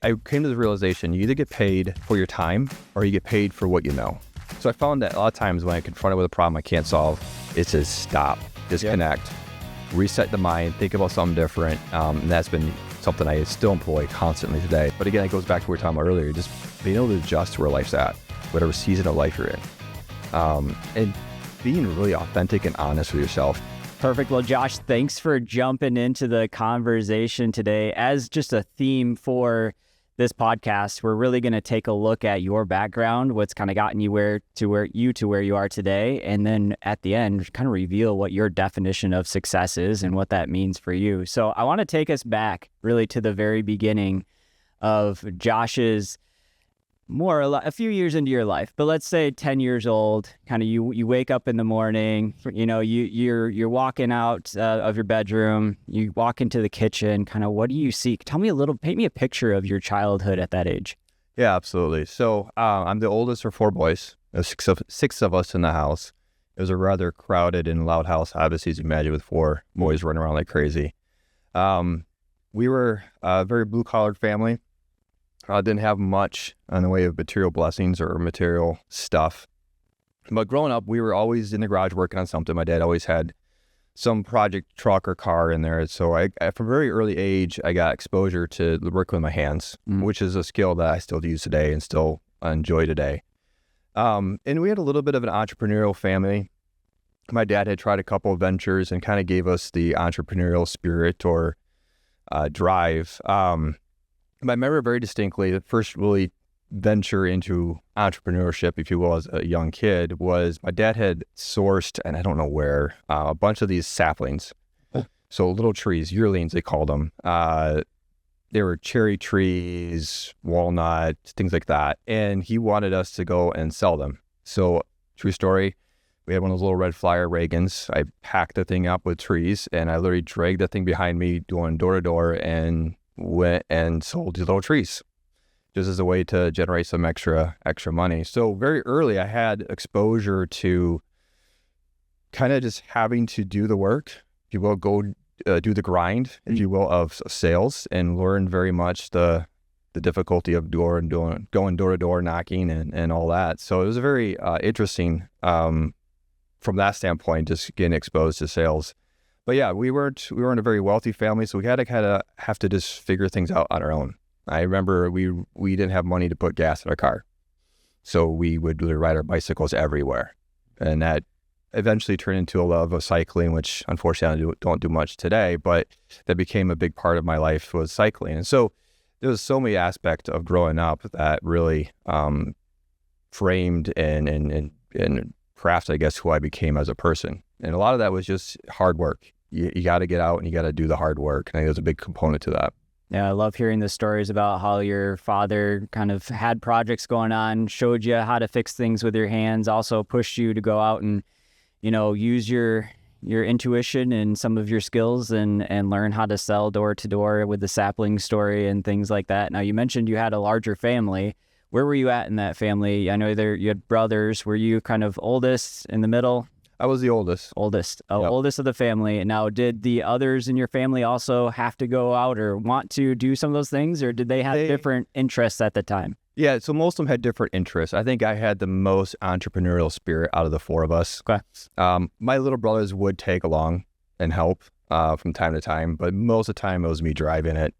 I came to the realization you either get paid for your time or you get paid for what you know. So I found that a lot of times when I confronted with a problem I can't solve, it's just stop, disconnect, reset the mind, think about something different. And that's been something I still employ constantly today. But again, it goes back to what we were talking about earlier, just being able to adjust to where life's at, whatever season of life you're in. And being really authentic and honest with yourself. Perfect. Well, Josh, thanks for jumping into the conversation today. As just a theme for this podcast, we're really going to take a look at your background, what's kind of gotten you where you are today, and then at the end, kind of reveal what your definition of success is and what that means for you. So I want to take us back really to the very beginning of Josh's a few years into your life, but let's say 10 years old, kind of you wake up in the morning, you're walking out of your bedroom, you walk into the kitchen, kind of what do you see? Paint me a picture of your childhood at that age. Yeah, absolutely. So I'm the oldest of four boys. There's six of us in the house. It was a rather crowded and loud house, obviously, as you imagine, with four boys running around like crazy. We were a very blue-collared family. Didn't have much in the way of material blessings or material stuff. But growing up, we were always in the garage working on something. My dad always had some project truck or car in there. So from a very early age, I got exposure to work with my hands, which is a skill that I still use today and still enjoy today. And we had a little bit of an entrepreneurial family. My dad had tried a couple of ventures and kind of gave us the entrepreneurial spirit or drive. I remember very distinctly the first really venture into entrepreneurship, if you will, as a young kid was my dad had sourced, and I don't know where, a bunch of these saplings. So little trees, yearlings, they called them. They were cherry trees, walnut, things like that. And he wanted us to go and sell them. So true story, we had one of those little red flyer Reagans. I packed the thing up with trees and I literally dragged the thing behind me going door to door and went and sold these little trees just as a way to generate some extra money. So very early I had exposure to kind of just having to do the work, if you will, go do the grind, if you will, of sales and learn very much the difficulty of going door to door, knocking and all that. So it was a very interesting from that standpoint, just getting exposed to sales. But yeah, we weren't a very wealthy family, so we had to kind of have to just figure things out on our own. I remember we didn't have money to put gas in our car, so we would literally ride our bicycles everywhere, and that eventually turned into a love of cycling, which unfortunately I don't do much today, but that became a big part of my life was cycling. And so there was so many aspects of growing up that really framed and crafted, I guess, who I became as a person. And a lot of that was just hard work. You got to get out and you got to do the hard work. And I think there's a big component to that. Yeah, I love hearing the stories about how your father kind of had projects going on, showed you how to fix things with your hands, also pushed you to go out and, use your intuition and some of your skills and learn how to sell door to door with the sapling story and things like that. Now, you mentioned you had a larger family. Where were you at in that family? I know you had brothers. Were you kind of oldest, in the middle? I was the oldest. Oldest of the family. Now, did the others in your family also have to go out or want to do some of those things, or did they have different interests at the time? Yeah, so most of them had different interests. I think I had the most entrepreneurial spirit out of the four of us. Okay. My little brothers would tag along and help from time to time, but most of the time it was me driving it,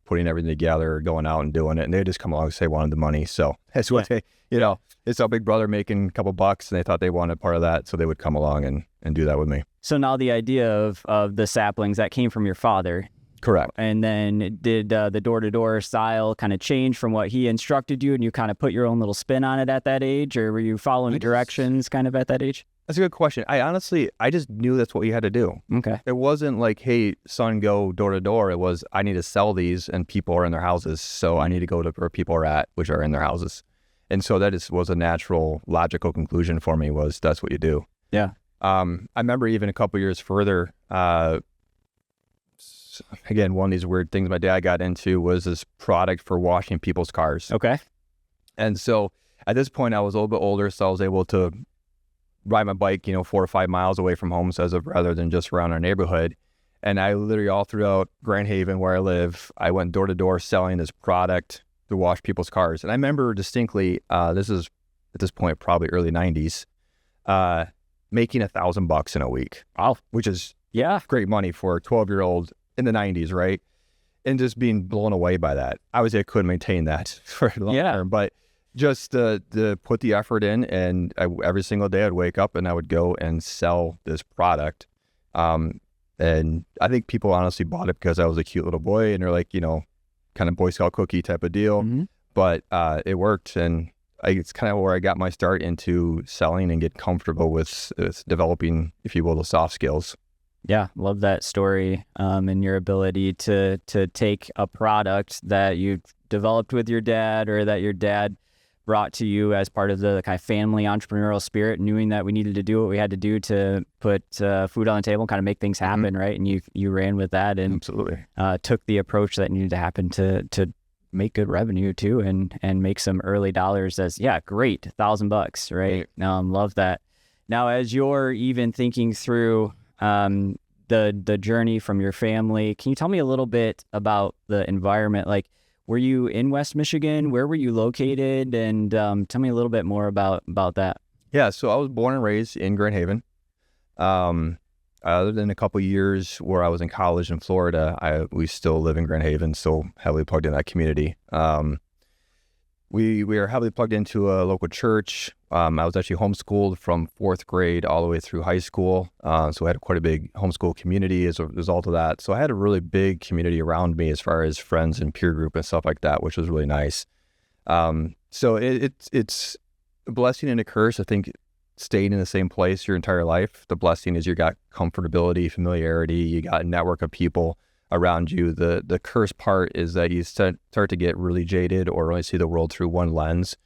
putting everything together, going out and doing it, and they just come along and say they wanted the money. So that's what they, it's our big brother making a couple bucks, and they thought they wanted part of that, so they would come along and do that with me. So now the idea of the saplings, that came from your father. Correct. And then did the door-to-door style kind of change from what he instructed you, and you kind of put your own little spin on it at that age, or were you following directions kind of at that age? That's a good question. I just knew that's what you had to do. Okay. It wasn't like, hey, son, go door to door. It was, I need to sell these and people are in their houses, so I need to go to where people are at, which are in their houses. And so that was a natural, logical conclusion for me, was that's what you do. Yeah. I remember even a couple years further, again, one of these weird things my dad got into was this product for washing people's cars. Okay. And so at this point I was a little bit older, so I was able to ride my bike, 4 or 5 miles away from home, rather than just around our neighborhood. And I literally all throughout Grand Haven where I live, I went door to door selling this product to wash people's cars. And I remember distinctly, this is at this point, probably early 90s, making $1,000 in a week. Wow. Which is Yeah. great money for a 12-year-old in the 90s, right? And just being blown away by that. Obviously, I couldn't maintain that for a long term, but just to put the effort in, and every single day I'd wake up and I would go and sell this product. And I think people honestly bought it because I was a cute little boy, and they're like, kind of Boy Scout cookie type of deal. Mm-hmm. But it worked, and it's kind of where I got my start into selling and get comfortable with developing, if you will, the soft skills. Yeah, love that story, and your ability to take a product that you developed with your dad, or that your dad brought to you as part of the kind of family entrepreneurial spirit, knowing that we needed to do what we had to do to put food on the table and kind of make things happen, right? And you ran with that and absolutely took the approach that needed to happen to make good revenue too, and make some early dollars. As great, $1,000, right? Love that. Now, as you're even thinking through the journey from your family, can you tell me a little bit about the environment? Like, were you in West Michigan? Where were you located? And tell me a little bit more about that. Yeah, so I was born and raised in Grand Haven. Other than a couple of years where I was in college in Florida, we still live in Grand Haven, so heavily plugged in that community. We are heavily plugged into a local church. I was actually homeschooled from 4th grade all the way through high school. So I had quite a big homeschool community as a result of that. So I had a really big community around me as far as friends and peer group and stuff like that, which was really nice. So it's a blessing and a curse. I think staying in the same place your entire life. The blessing is you got comfortability, familiarity, you got a network of people around you. The curse part is that you start to get really jaded or only see the world through one lens,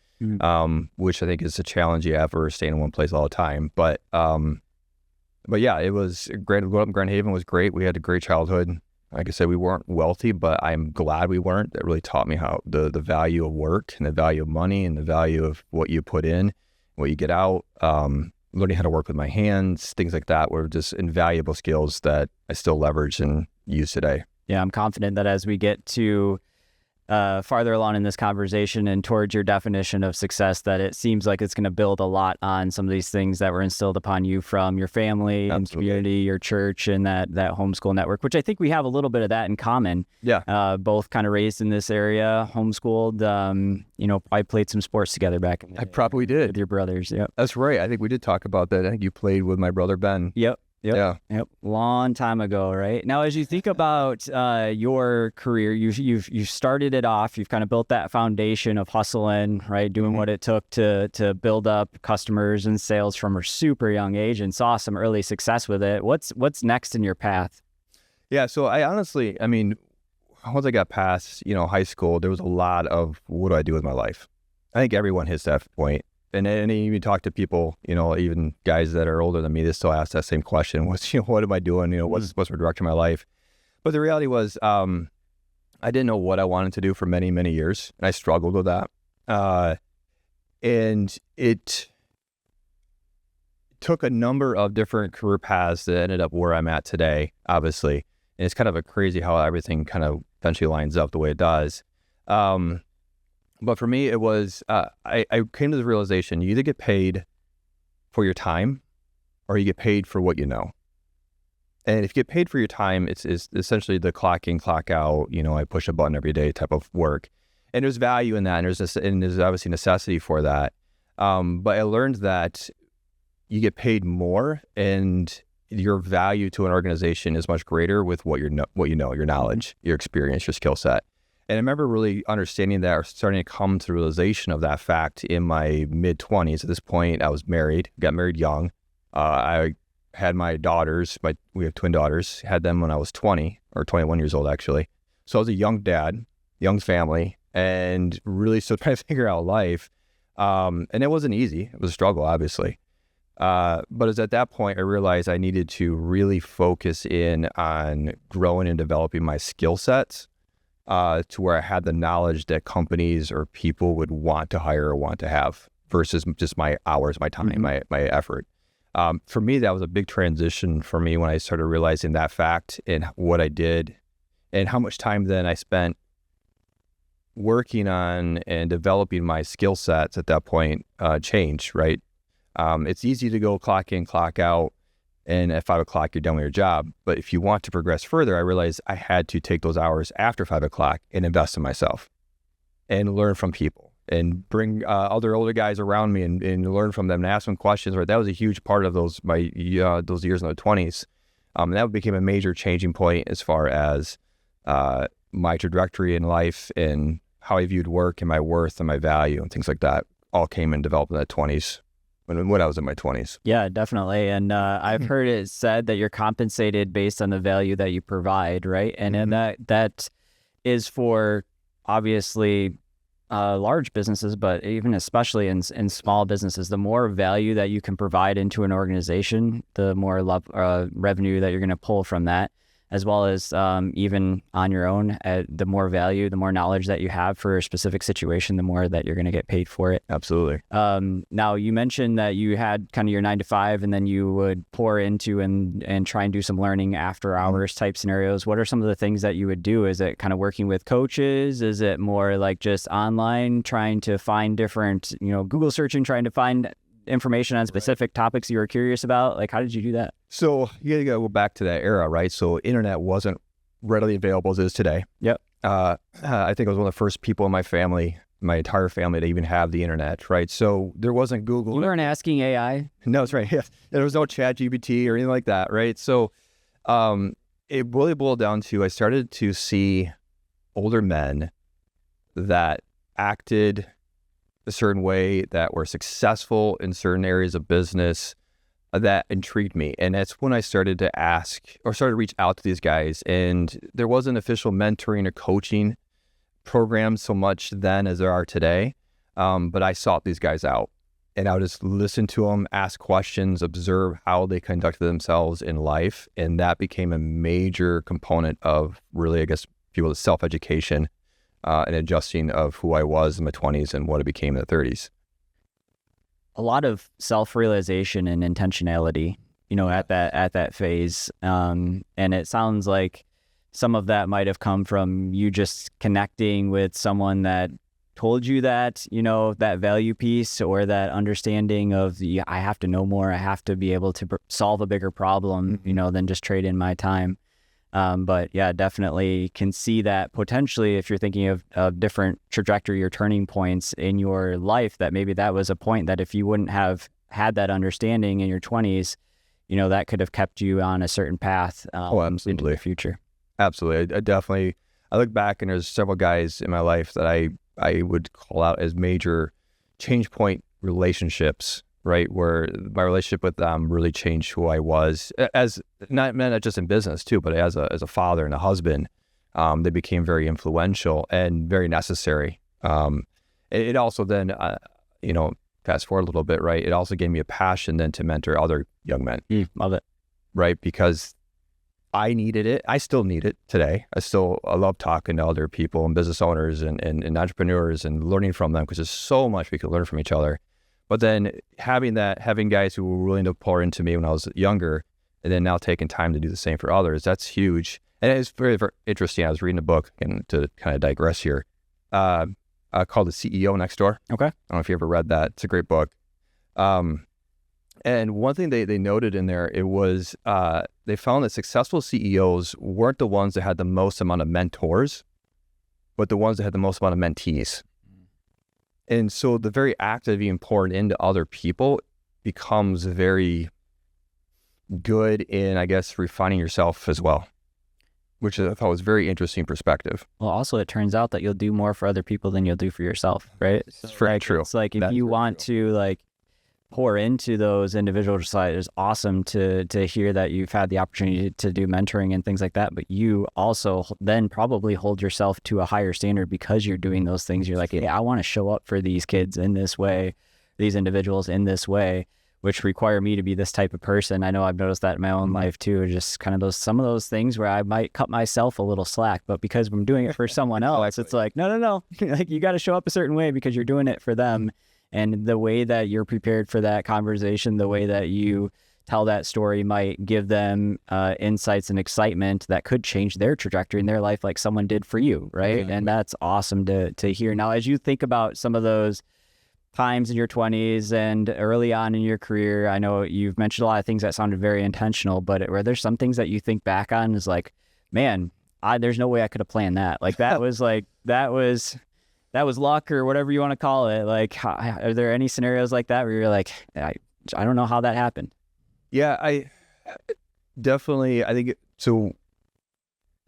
which I think is a challenge you have for staying in one place all the time. But yeah, it was great. Growing up in Grand Haven was great. We had a great childhood. Like I said, we weren't wealthy, but I'm glad we weren't. That really taught me how the value of work and the value of money and the value of what you put in, what you get out. Learning how to work with my hands, things like that were just invaluable skills that I still leverage and use today. Yeah, I'm confident that as we get to farther along in this conversation and towards your definition of success, that it seems like it's going to build a lot on some of these things that were instilled upon you from your family and community, your church, and that homeschool network, which I think we have a little bit of that in common. Yeah. Both kind of raised in this area, homeschooled, probably played some sports together back in the I probably did. With your brothers. Yep. That's right. I think we did talk about that. I think you played with my brother, Ben. Yep. Yeah. Long time ago, right? Now, as you think about your career, you've started it off. You've kind of built that foundation of hustling, right? Doing what it took to build up customers and sales from a super young age, and saw some early success with it. What's next in your path? Yeah. So I honestly, once I got past, high school, there was a lot of what do I do with my life? I think everyone hits that point. And you talk to people, even guys that are older than me, they still ask that same question. What am I doing? What's my direction in my life? But the reality was, I didn't know what I wanted to do for many, many years. And I struggled with that. And it took a number of different career paths that ended up where I'm at today, obviously. And it's kind of a crazy how everything kind of eventually lines up the way it does. But for me, it was, I came to the realization, you either get paid for your time or you get paid for what you know. And if you get paid for your time, it's essentially the clock in, clock out, I push a button every day type of work. And there's value in that, and there's obviously necessity for that. But I learned that you get paid more, and your value to an organization is much greater with what you know, your knowledge, your experience, your skill set. And I remember really understanding that, or starting to come to the realization of that fact in my mid-20s. At this point, I was got married young. I had my daughters, we have twin daughters, had them when I was 20 or 21 years old, actually. So I was a young dad, young family, and really still trying to figure out life. And it wasn't easy. It was a struggle, obviously. But it was at that point I realized I needed to really focus in on growing and developing my skill sets. To where I had the knowledge that companies or people would want to hire or want to have, versus just my hours, my time, my effort. For me, that was a big transition for me when I started realizing that fact and what I did and how much time then I spent working on and developing my skill sets at that point changed, right? It's easy to go clock in, clock out, and at 5 o'clock, you're done with your job. But if you want to progress further, I realized I had to take those hours after 5 o'clock and invest in myself and learn from people and bring other older guys around me and learn from them and ask them questions. Right, that was a huge part of those years in the 20s. That became a major changing point as far as my trajectory in life and how I viewed work and my worth and my value and things like that all came and developed in the 20s when I was in my 20s. Yeah, definitely. And I've heard it said that you're compensated based on the value that you provide, right? And that is for obviously large businesses, but even especially in small businesses, the more value that you can provide into an organization, the more revenue that you're going to pull from that, as well as even on your own, the more value, the more knowledge that you have for a specific situation, the more that you're going to get paid for it. Absolutely. Now, you mentioned that you had kind of your 9 to 5 and then you would pour into and try and do some learning after hours type scenarios. What are some of the things that you would do? Is it kind of working with coaches? Is it more like just online trying to find different, Google searching, trying to find information on specific topics you were curious about? Like, how did you do that? So you gotta go back to that era, right? So internet wasn't readily available as it is today. Yep. I think I was one of the first people in my family, my entire family, to even have the internet, right? So there wasn't Google. You weren't asking AI? No, that's right. Yeah. There was no chat GPT or anything like that, right? So it really boiled down to, I started to see older men that acted a certain way, that were successful in certain areas of business, that intrigued me. And that's when I started to ask or started to reach out to these guys. And there wasn't official mentoring or coaching programs so much then as there are today. But I sought these guys out and I would just listen to them, ask questions, observe how they conducted themselves in life. And that became a major component of really, I guess, people's self-education and adjusting of who I was in my 20s and what I became in the 30s. A lot of self-realization and intentionality, at that phase. And it sounds like some of that might have come from you just connecting with someone that told you that, that value piece or that understanding of I have to know more. I have to be able to solve a bigger problem, than just trade in my time. But yeah, definitely can see that potentially if you're thinking of different trajectory or turning points in your life, that maybe that was a point that if you wouldn't have had that understanding in your 20s, that could have kept you on a certain path absolutely. Into the future. Absolutely. I look back and there's several guys in my life that I would call out as major change point relationships, right? Where my relationship with them really changed who I was as not just in business too, but as a father and a husband. They became very influential and very necessary. It also then, fast forward a little bit, right? It also gave me a passion then to mentor other young men. Love it. Right? Because I needed it. I still need it today. I love talking to other people and business owners and entrepreneurs and learning from them because there's so much we can learn from each other. But then having guys who were willing to pour into me when I was younger and then now taking time to do the same for others, that's huge. And it's very, very interesting. I was reading a book, and to kind of digress here, called The CEO Next Door. Okay. I don't know if you ever read that. It's a great book. And one thing they noted in there, it was they found that successful CEOs weren't the ones that had the most amount of mentors, but the ones that had the most amount of mentees. And so the very act of being poured into other people becomes very good in, I guess, refining yourself as well, which I thought was a very interesting perspective. Well, also it turns out that you'll do more for other people than you'll do for yourself, right? It's very true. It's like if you want to pour into those individuals, it's awesome to hear that you've had the opportunity to do mentoring and things like that, but you also then probably hold yourself to a higher standard because you're doing those things. You're like, hey, I want to show up for these kids in this way, these individuals in this way, which require me to be this type of person. I know I've noticed that in my own life too, just kind of some of those things where I might cut myself a little slack, but because I'm doing it for someone else, it's like, no. Like you got to show up a certain way because you're doing it for them. And the way that you're prepared for that conversation, the way that you tell that story might give them insights and excitement that could change their trajectory in their life like someone did for you, right? Exactly. And that's awesome to hear. Now, as you think about some of those times in your 20s and early on in your career, I know you've mentioned a lot of things that sounded very intentional, but were there some things that you think back on as like, man, there's no way I could have planned that. Like that was luck or whatever you want to call it. Like, are there any scenarios like that where you're like, I don't know how that happened? Yeah, I definitely, I think, so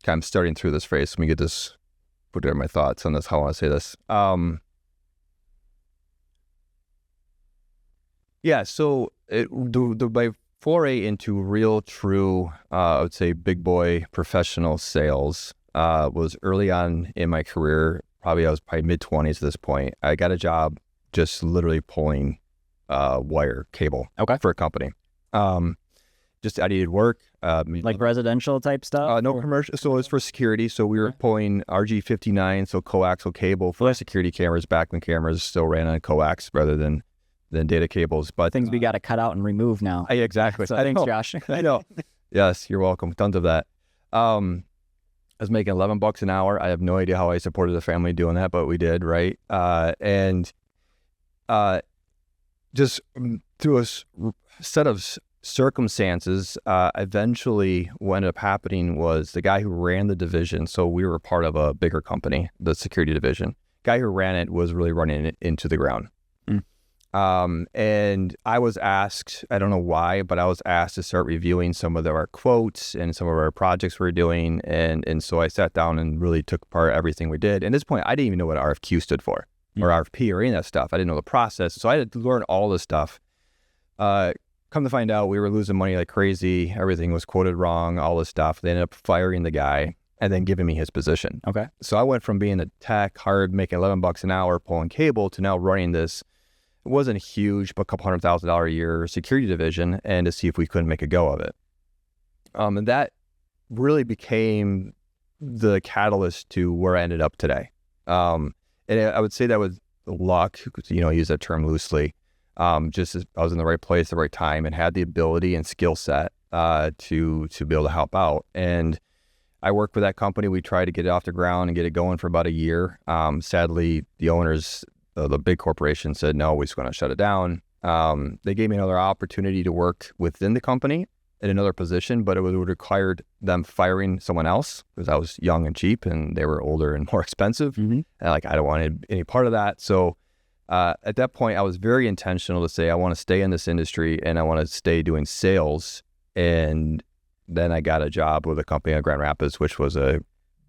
I'm starting through this phrase. Let me put together my thoughts on this, how I want to say this. Yeah, so my foray into real, true, I would say big boy professional sales was early on in my career. I was probably mid-20s at this point. I got a job just literally pulling wire cable for a company. Just I needed work. Like residential type stuff? No commercial. So it was for security. So we were pulling RG59, so coaxial cable for security cameras. Back when cameras still ran on coax rather than data cables. But things we got to cut out and remove now. Exactly. So thanks, Josh. I know. Yes, you're welcome. Tons of that. I was making $11 an hour. I have no idea how I supported the family doing that, but we did, right? Just through a set of circumstances, eventually what ended up happening was the guy who ran the division, so we were part of a bigger company, the security division. Guy who ran it was really running it into the ground. And I was asked, I don't know why, but I was asked to start reviewing some of our quotes and some of our projects we're doing. And so I sat down and really took apart everything we did. And at this point, I didn't even know what RFQ stood for or RFP or any of that stuff. I didn't know the process. So I had to learn all this stuff. Come to find out, we were losing money like crazy. Everything was quoted wrong, all this stuff. They ended up firing the guy and then giving me his position. Okay. So I went from being a tech, hard, making $11 an hour, pulling cable to now running this. It wasn't huge, but a couple $100,000 a year security division, and to see if we couldn't make a go of it. And that really became the catalyst to where I ended up today. And I would say that was luck, I use that term loosely. Just as I was in the right place at the right time and had the ability and skill set to be able to help out. And I worked with that company. We tried to get it off the ground and get it going for about a year. Sadly, the owners, the big corporation, said, no, we're just going to shut it down. They gave me another opportunity to work within the company in another position, but it would require them firing someone else because I was young and cheap and they were older and more expensive. And I don't want any part of that. So at that point, I was very intentional to say, I want to stay in this industry and I want to stay doing sales. And then I got a job with a company in Grand Rapids, which was a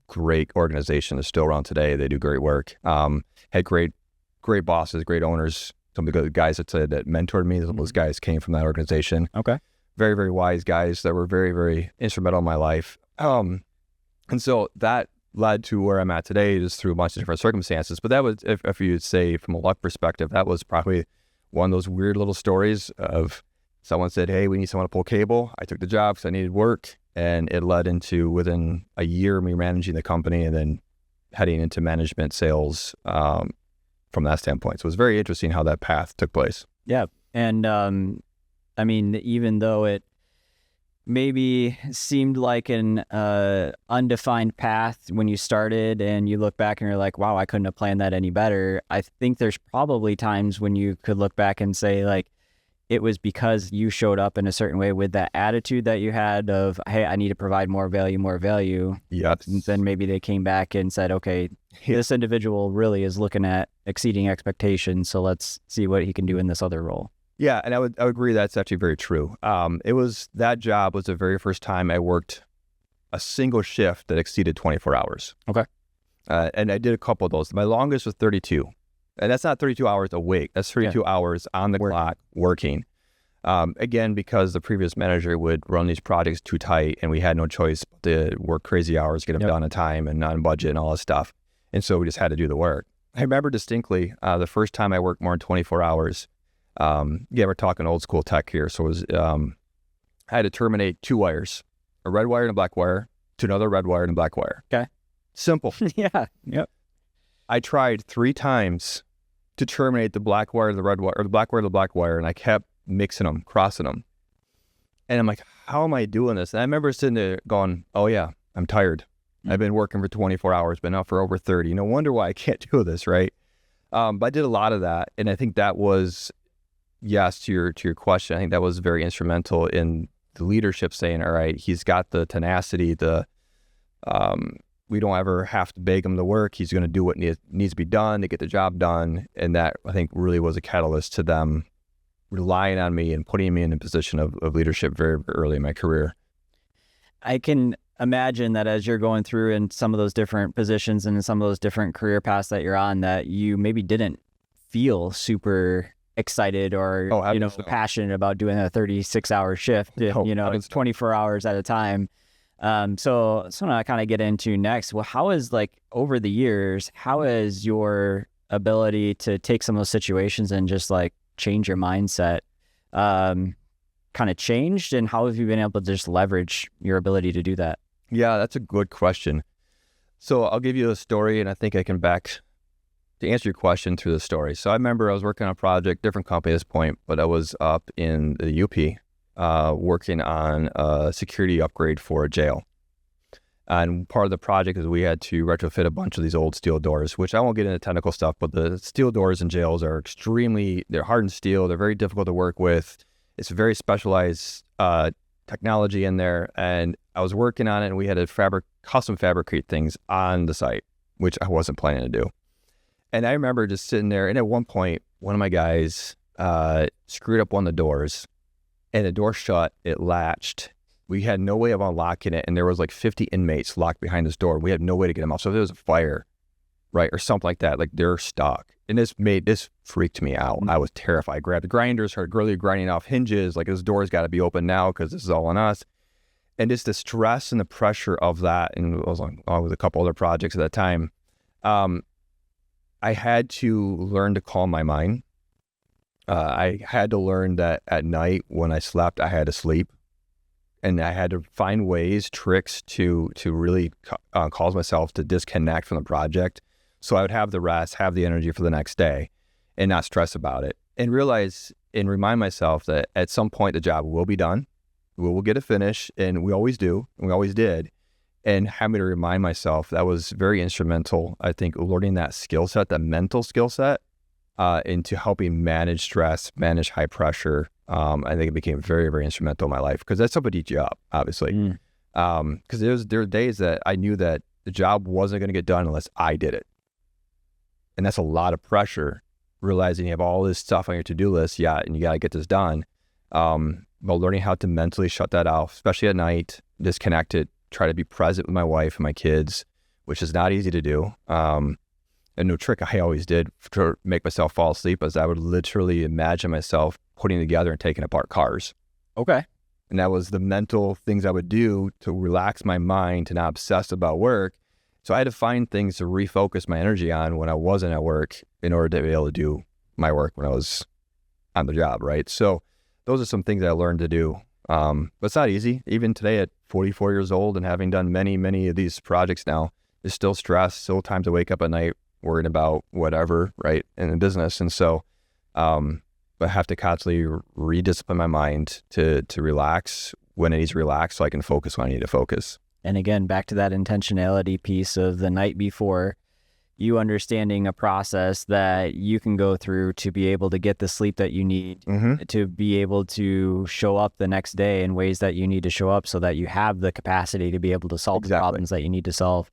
great organization. They're still around today. They do great work. Had great bosses, great owners. Some of the guys that mentored me, those guys came from that organization. Okay. Very, very wise guys that were very, very instrumental in my life. And so that led to where I'm at today, just through a bunch of different circumstances. But that was, if you'd say from a luck perspective, that was probably one of those weird little stories of someone said, hey, we need someone to pull cable. I took the job because I needed work. And it led into, within a year, me managing the company and then heading into management sales from that standpoint. So it was very interesting how that path took place. Yeah. And I mean, even though it maybe seemed like an undefined path when you started and you look back and you're like, wow, I couldn't have planned that any better. I think there's probably times when you could look back and say, like, it was because you showed up in a certain way with that attitude that you had of, hey, I need to provide more value. Yes. And then maybe they came back and said, okay, this individual really is looking at exceeding expectations. So let's see what he can do in this other role. Yeah. And I would agree that's actually very true. That job was the very first time I worked a single shift that exceeded 24 hours. Okay. And I did a couple of those. My longest was 32. And that's not 32 hours a week. That's 32 hours on the clock working. Again, because the previous manager would run these projects too tight and we had no choice but to work crazy hours, get them done on time and on budget and all that stuff. And so we just had to do the work. I remember distinctly the first time I worked more than 24 hours. We're talking old school tech here. So it was, I had to terminate 2 wires, a red wire and a black wire, to another red wire and a black wire. Okay. Simple. Yeah. Yep. I tried 3 times to terminate the black wire to the red wire, or the black wire to the black wire, and I kept mixing them, crossing them. And I'm like, how am I doing this? And I remember sitting there going, oh yeah, I'm tired. I've been working for 24 hours, been out for over 30. No wonder why I can't do this, right? But I did a lot of that. And I think that was, yes, to your question, I think that was very instrumental in the leadership saying, all right, he's got the tenacity, we don't ever have to beg him to work. He's going to do what needs to be done to get the job done. And that, I think, really was a catalyst to them relying on me and putting me in a position of leadership very, very early in my career. I can imagine that as you're going through in some of those different positions and in some of those different career paths that you're on, that you maybe didn't feel super excited or passionate about doing a 36-hour shift. It's 24 hours at a time. So I kind of get into next. Well, how is, like, over the years, how has your ability to take some of those situations and just like change your mindset kind of changed, and how have you been able to just leverage your ability to do that? Yeah, that's a good question. So I'll give you a story, and I think I can back to answer your question through the story. So I remember I was working on a project, different company at this point, but I was up in the UP working on a security upgrade for a jail. And part of the project is we had to retrofit a bunch of these old steel doors, which I won't get into technical stuff, but the steel doors in jails are they're hardened steel. They're very difficult to work with. It's a very specialized technology in there. And I was working on it, and we had to custom fabricate things on the site, which I wasn't planning to do. And I remember just sitting there, and at one point, one of my guys screwed up one of the doors, and the door shut, it latched. We had no way of unlocking it, and there was like 50 inmates locked behind this door. We had no way to get them out. So if there was a fire, right, or something like that, like, they're stuck. And this freaked me out. I was terrified. I grabbed the grinders, started really grinding off hinges, like, this door's got to be open now because this is all on us. And just the stress and the pressure of that, and it was along with a couple other projects at that time, I had to learn to calm my mind. I had to learn that at night when I slept, I had to sleep. And I had to find ways, tricks to really cause myself to disconnect from the project, so I would have the rest, have the energy for the next day, and not stress about it. And realize and remind myself that at some point the job will be done. We will get it finished, and we always do, and we always did. And having to remind myself, that was very instrumental, I think, learning that skill set, that mental skill set, into helping manage stress, manage high pressure. I think it became very, very instrumental in my life, because that's something to eat you up, obviously. Because there were days that I knew that the job wasn't going to get done unless I did it. And that's a lot of pressure, realizing you have all this stuff on your to-do list, and you got to get this done. But learning how to mentally shut that off, especially at night, disconnect it, try to be present with my wife and my kids, which is not easy to do. And no trick I always did to make myself fall asleep is I would literally imagine myself putting together and taking apart cars. Okay. And that was the mental things I would do to relax my mind, to not obsess about work. So I had to find things to refocus my energy on when I wasn't at work in order to be able to do my work when I was on the job, right? So those are some things I learned to do. But it's not easy. Even today at 44 years old and having done many, many of these projects now, there's still stress, still times to wake up at night worrying about whatever, right, in the business. And so I have to constantly rediscipline my mind to relax when it needs to relax, so I can focus when I need to focus. And again, back to that intentionality piece of the night before, you understanding a process that you can go through to be able to get the sleep that you need, to be able to show up the next day in ways that you need to show up, so that you have the capacity to be able to solve the problems that you need to solve.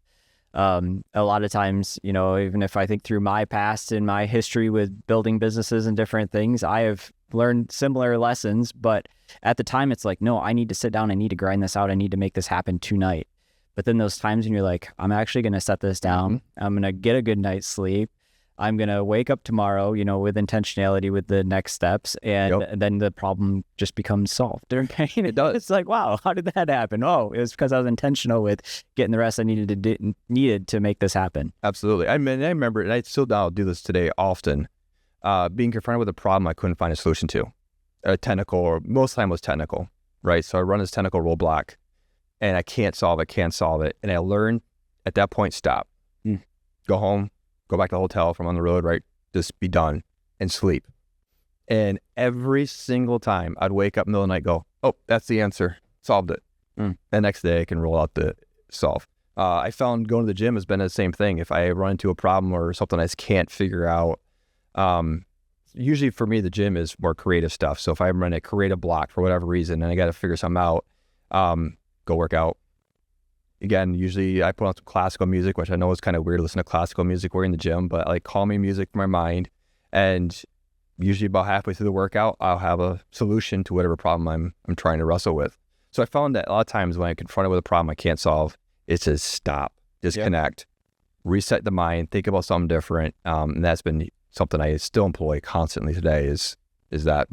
A lot of times, even if I think through my past and my history with building businesses and different things, I have learned similar lessons, but at the time it's like, no, I need to sit down, I need to grind this out, I need to make this happen tonight. But then those times when you're like, I'm actually going to set this down, I'm going to get a good night's sleep, I'm going to wake up tomorrow, with intentionality with the next steps, and then the problem just becomes solved. It does. It's like, wow, how did that happen? Oh, it was because I was intentional with getting the rest I needed to make this happen. Absolutely. I mean, I remember, and I still now do this today often, being confronted with a problem I couldn't find a solution to. Technical, or most of the time was technical, right? So I run this technical roadblock, and I can't solve it. And I learned at that point, stop, go home, go back to the hotel from on the road, right? just be done and sleep. And every single time I'd wake up in the middle of the night, go, oh, that's the answer. Solved it. The next day I can roll out the solve. I found going to the gym has been the same thing. If I run into a problem or something I just can't figure out, usually for me, the gym is more creative stuff. So if I'm running a creative block for whatever reason and I got to figure something out, go work out. Again, usually I put on some classical music, which I know is kind of weird to listen to classical music while you're in the gym, but I like calming music for my mind. And usually about halfway through the workout, I'll have a solution to whatever problem I'm trying to wrestle with. So I found that a lot of times when I'm confronted with a problem I can't solve, it says stop, disconnect, reset the mind, think about something different. And that's been something I still employ constantly today is that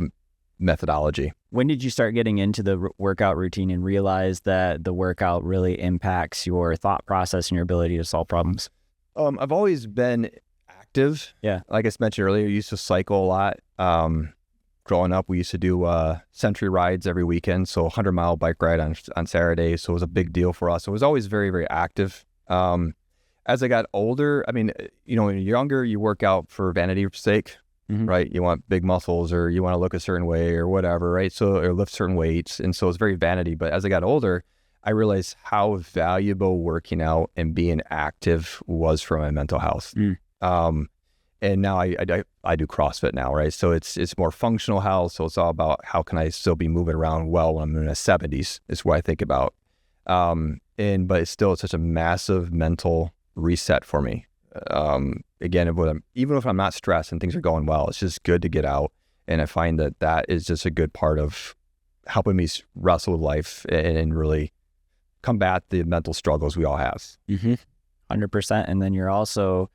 methodology. When did you start getting into the workout routine and realize that the workout really impacts your thought process and your ability to solve problems? I've always been active. Yeah. Like I mentioned earlier, I used to cycle a lot. Growing up, we used to do century rides every weekend. So 100-mile bike ride on Saturdays. So it was a big deal for us. So it was always very, very active. As I got older, I mean, when you're younger, you work out for vanity's sake, right? You want big muscles or you want to look a certain way or whatever, right? So, or lift certain weights. And so it's very vanity. But as I got older, I realized how valuable working out and being active was for my mental health. And now I do CrossFit now, right? So it's more functional health. So it's all about how can I still be moving around well when I'm in my 70s is what I think about. But it's still such a massive mental reset for me. Again, even if I'm not stressed and things are going well, it's just good to get out. And I find that is just a good part of helping me wrestle with life and really combat the mental struggles we all have. 100%. And then you're also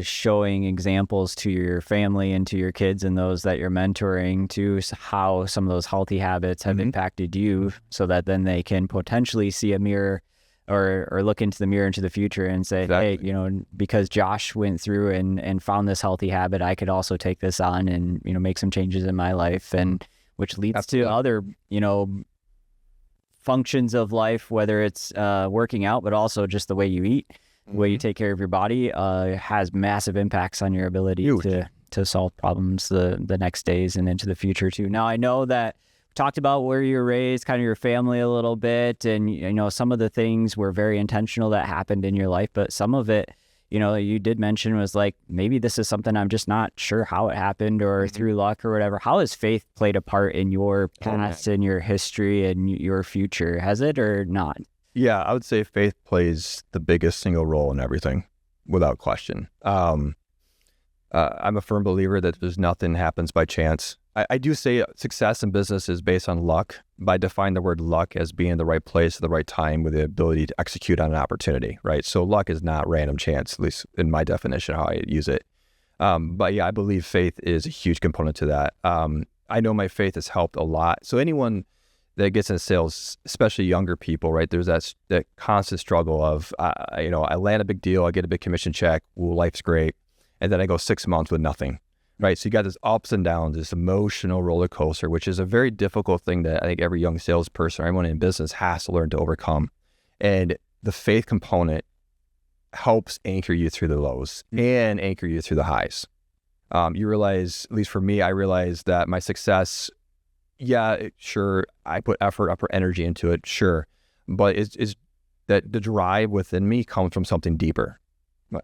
showing examples to your family and to your kids and those that you're mentoring to how some of those healthy habits have impacted you, so that then they can potentially see a mirror or look into the mirror into the future and say, hey, because Josh went through and found this healthy habit, I could also take this on and, make some changes in my life, and which leads to other, functions of life, whether it's working out, but also just the way you eat. The way you take care of your body has massive impacts on your ability to solve problems the next days and into the future too. Now, I know that we talked about where you're raised, kind of your family a little bit, and some of the things were very intentional that happened in your life, but some of it, you did mention was like, maybe this is something I'm just not sure how it happened or through luck or whatever. How has faith played a part in your past and your history and your future? Has it or not? Yeah, I would say faith plays the biggest single role in everything, without question. I'm a firm believer that there's nothing happens by chance. I do say success in business is based on luck, but I define the word luck as being in the right place at the right time with the ability to execute on an opportunity, right? So luck is not random chance, at least in my definition, how I use it. But yeah, I believe faith is a huge component to that. I know my faith has helped a lot. So anyone that gets into sales, especially younger people, right? There's that constant struggle of, I land a big deal, I get a big commission check, ooh, life's great. And then I go 6 months with nothing, right? So you got this ups and downs, this emotional roller coaster, which is a very difficult thing that I think every young salesperson, everyone in business has to learn to overcome. And the faith component helps anchor you through the lows and anchor you through the highs. You realize, at least for me, I realized that my success, sure, I put effort, energy into it, sure. But it's that the drive within me comes from something deeper.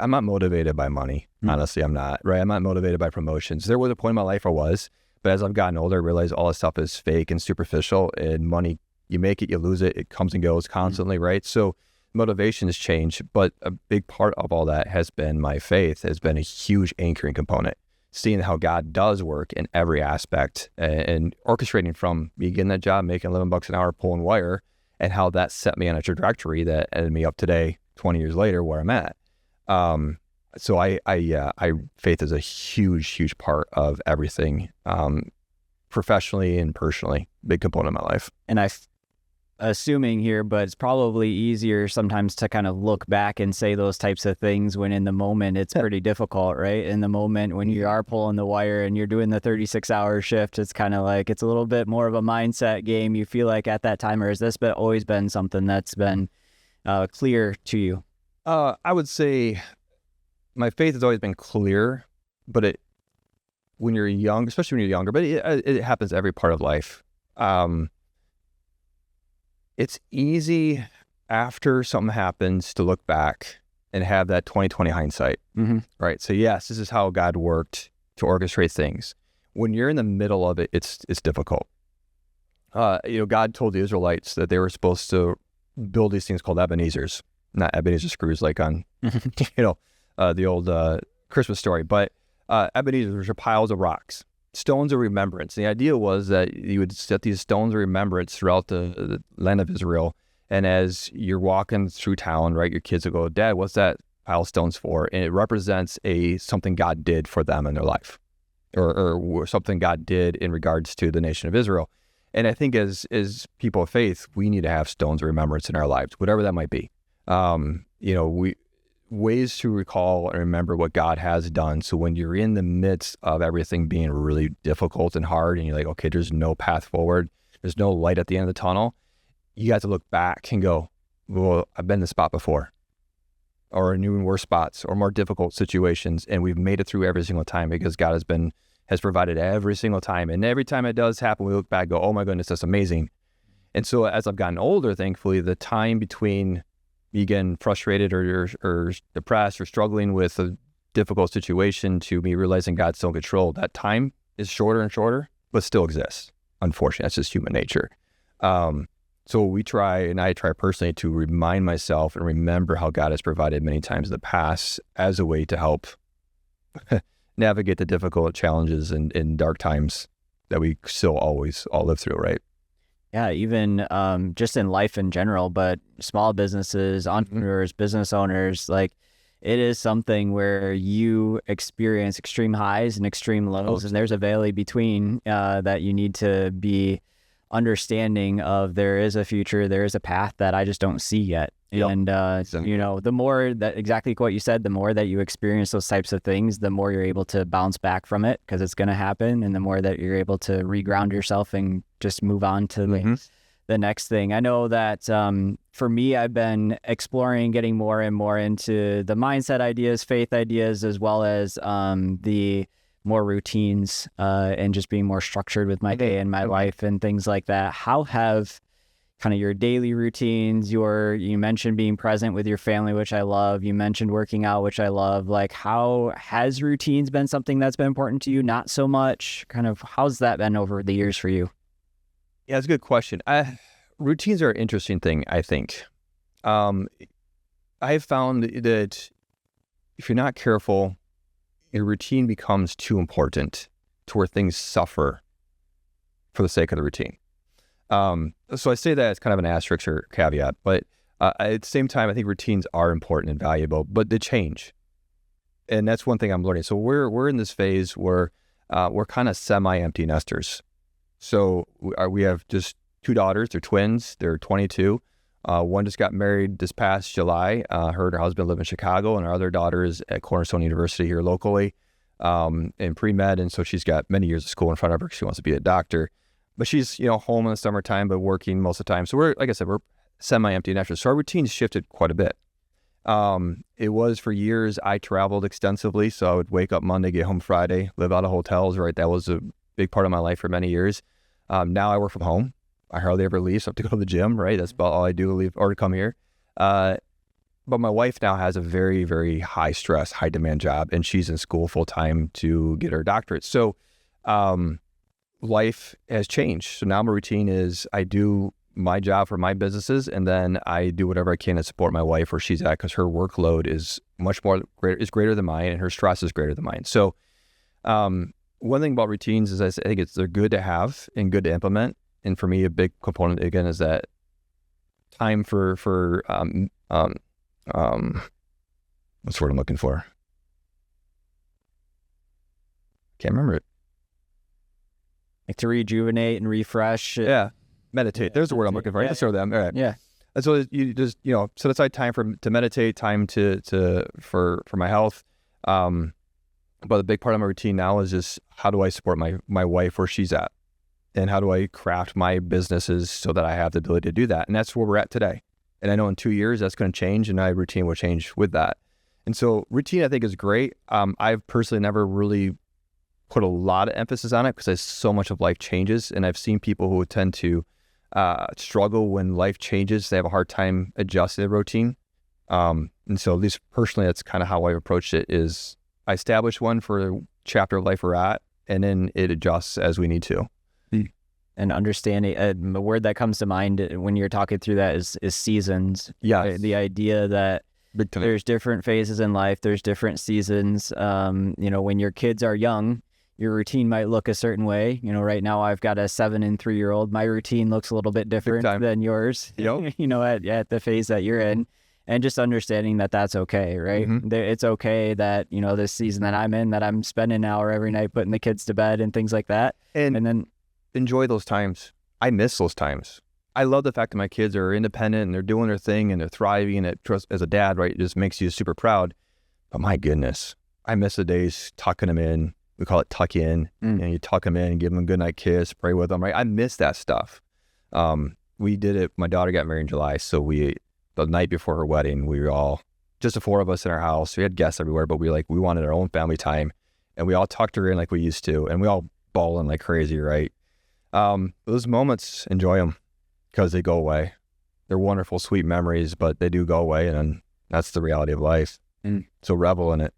I'm not motivated by money. Honestly, I'm not, right? I'm not motivated by promotions. There was a point in my life I was, but as I've gotten older, I realized all this stuff is fake and superficial, and money, you make it, you lose it. It comes and goes constantly, right? So motivations change, but a big part of all that has been my faith, has been a huge anchoring component. Seeing how God does work in every aspect and orchestrating from me getting that job, making $11 an hour, pulling wire, and how that set me on a trajectory that ended me up today, 20 years later, where I'm at. So faith is a huge part of everything, professionally and personally, big component of my life. And assuming here, but it's probably easier sometimes to kind of look back and say those types of things when in the moment it's pretty difficult, right? In the moment when you are pulling the wire and you're doing the 36-hour shift, it's kind of like it's a little bit more of a mindset game, you feel like at that time. Or has this always been something that's been clear to you? I would say my faith has always been clear, but when you're young, especially when you're younger, but it happens every part of life. It's easy after something happens to look back and have that 20/20 hindsight, right? So yes, this is how God worked to orchestrate things. When you're in the middle of it, it's difficult. God told the Israelites that they were supposed to build these things called Ebenezer's, not Ebenezer screws like on, the old Christmas story, but Ebenezer's are piles of rocks, stones of remembrance. The idea was that you would set these stones of remembrance throughout the land of Israel. And as you're walking through town, right, your kids will go, Dad, what's that pile of stones for? And it represents something God did for them in their life, or something God did in regards to the nation of Israel. And I think as people of faith, we need to have stones of remembrance in our lives, whatever that might be. Ways to recall and remember what God has done. So when you're in the midst of everything being really difficult and hard, and you're like, okay, there's no path forward, there's no light at the end of the tunnel, you got to look back and go, well, I've been in this spot before, or in even worse spots or more difficult situations, and we've made it through every single time because God has provided every single time. And every time it does happen, we look back and go, oh my goodness, that's amazing. And so as I've gotten older, thankfully, the time between me getting frustrated or depressed or struggling with a difficult situation to me realizing God's still in control, that time is shorter and shorter, but still exists. Unfortunately, that's just human nature. So I try personally to remind myself and remember how God has provided many times in the past as a way to help navigate the difficult challenges and dark times that we still always all live through, right? Yeah, even just in life in general, but small businesses, entrepreneurs, business owners, like it is something where you experience extreme highs and extreme lows, and there's a valley between that you need to be understanding of. There is a future, there is a path that I just don't see yet. Yep. And, the more that, exactly what you said, the more that you experience those types of things, the more you're able to bounce back from it because it's going to happen. And the more that you're able to reground yourself and just move on to the next thing. I know that for me, I've been exploring getting more and more into the mindset ideas, faith ideas, as well as the more routines and just being more structured with my day and my life and things like that. How have kind of your daily routines, you mentioned being present with your family, which I love. You mentioned working out, which I love. Like, how has routines been something that's been important to you? Not so much. Kind of, how's that been over the years for you? Yeah, it's a good question. Routines are an interesting thing, I think. I've found that if you're not careful, your routine becomes too important to where things suffer for the sake of the routine. So I say that as kind of an asterisk or caveat, but at the same time, I think routines are important and valuable, but they change. And that's one thing I'm learning. So we're in this phase where we're kind of semi-empty nesters. So we have just two daughters. They're twins. They're 22. One just got married this past July. Her and her husband live in Chicago, and our other daughter is at Cornerstone University here locally in pre-med. And so she's got many years of school in front of her. She wants to be a doctor. But she's, home in the summertime, but working most of the time. So we're semi-empty nesters. So our routines shifted quite a bit. It was for years, I traveled extensively. So I would wake up Monday, get home Friday, live out of hotels, right? That was a big part of my life for many years. Now I work from home. I hardly ever leave, so I have to go to the gym, right? That's about all I do, leave or to come here. But my wife now has a very, very high stress, high demand job, and she's in school full time to get her doctorate. So, life has changed. So now my routine is I do my job for my businesses, and then I do whatever I can to support my wife where she's at, because her workload is greater than mine, and her stress is greater than mine. So one thing about routines is I think they're good to have and good to implement. And for me, a big component again is that time for what's the word I'm looking for? Can't remember it. Like to rejuvenate and refresh. Yeah. Meditate. There's the word I'm looking for. Let's throw them. All right. Yeah. And so you just, set aside time to meditate, time for my health. But a big part of my routine now is just how do I support my wife where she's at? And how do I craft my businesses so that I have the ability to do that? And that's where we're at today. And I know in 2 years that's going to change, and my routine will change with that. And so routine, I think, is great. I've personally never really put a lot of emphasis on it because there's so much of life changes. And I've seen people who tend to struggle when life changes. They have a hard time adjusting their routine. And so at least personally, that's kind of how I've approached it is I establish one for the chapter of life we're at, and then it adjusts as we need to. And understanding, the word that comes to mind when you're talking through that is seasons. Yeah. The idea that there's different phases in life, there's different seasons. When your kids are young, your routine might look a certain way. Right now I've got a 7 and 3-year-old. My routine looks a little bit different than yours, Yep. At the phase that you're in. And just understanding that that's okay, right? Mm-hmm. It's okay that, this season that I'm in, that I'm spending an hour every night putting the kids to bed and things like that. And then enjoy those times. I miss those times. I love the fact that my kids are independent and they're doing their thing and they're thriving. And as a dad, right, it just makes you super proud. But my goodness, I miss the days tucking them in. We call it tuck in. And you tuck them in and give them a good night kiss, pray with them, right? I miss that stuff. We did it. My daughter got married in July. So the night before her wedding, we were all, just the 4 of us in our house. We had guests everywhere, but we wanted our own family time. And we all tucked her in like we used to. And we all bawling like crazy, right? Those moments, enjoy them because they go away. They're wonderful, sweet memories, but they do go away. And that's the reality of life. So revel in it.